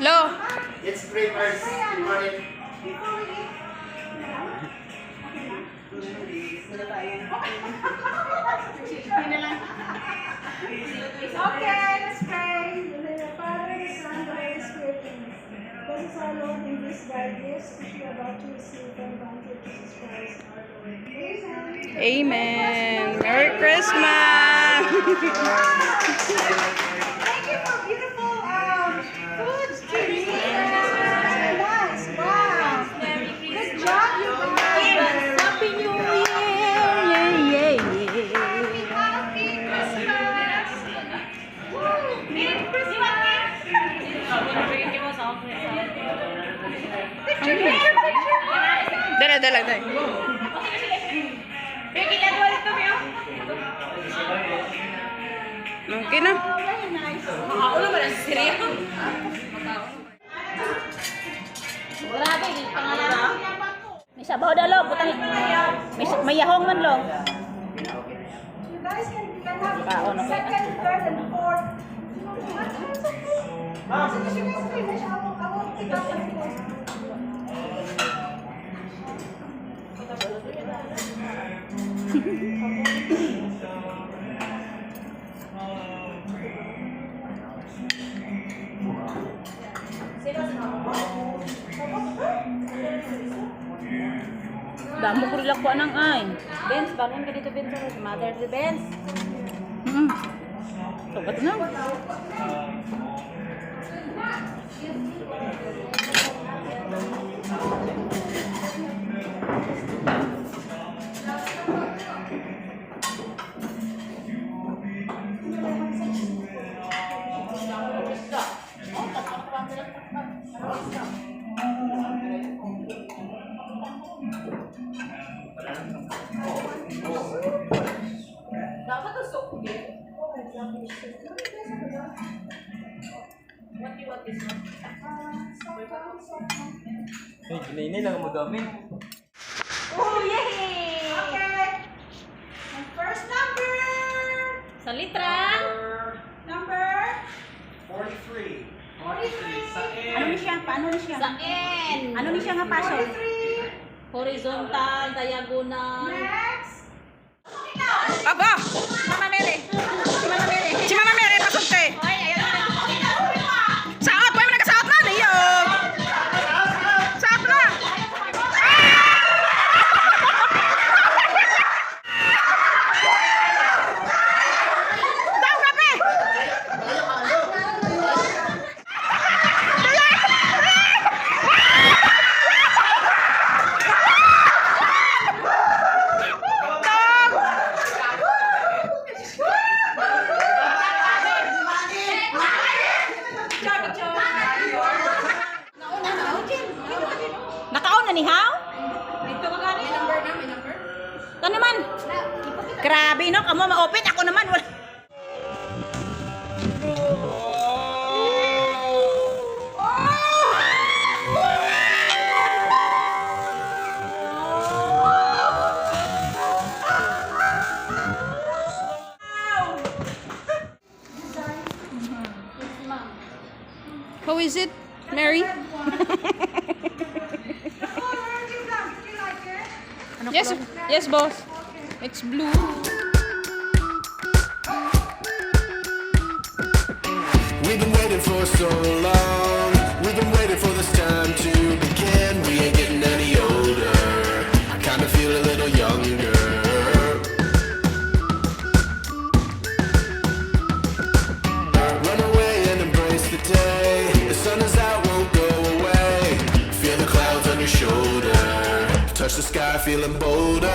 Lo. It's breakfast. Good morning. Okay, let's pray. In the name of the Father, the Son, and the Holy Spirit. Bless us, our Lord, in this thy gifts, which we are about to receive from the bounty of Jesus Christ, our Lord. Amen. Amen. Merry Christmas. Thank you for beautiful foods to eat. Nice. Wow. Good job, you guys. Happy New Year. Happy Christmas. Woo. Merry Christmas. Picture. Dala. Okay na. Oh, very nice. Makaulo ba lang siya? Grabe, di pangalan. May sabaw dalo, butang may yahong man lo. You guys can have second, third, and fourth. Sige, finish. I won't pick up my phone. Damo ko rin ko nang ay. Benz, bangon ka dito, Benz. Mother the Benz. Sobat na. Dapat to soak din. What is it? Hey, ginainin lang mo dami. Oh, yay! Okay. And first number. Sa litra. Number 43. 43. Ano ni siya? Paano ni siya? Sa N. Ano ni siya nga paso? 43. Horizontal, diagonal. Next. Aba! Mama Mary. Si Mama Mary, pasunte. Saot! Huwag mo nagkasaot na. Niyo. Saot na. Daw, kape! Nakaon na ni How? Ito naman. Grabe no, kamo ma-open ako naman wala. How is it, Mary? Yes, yes, boss. It's blue. We've been waiting for so long. We've been waiting for this time to begin. We ain't getting any older. I kinda feel a little younger. Run away and embrace the day. The sun is out, won't go away. Feel the clouds on your shoulder. Touch the sky, feeling bolder.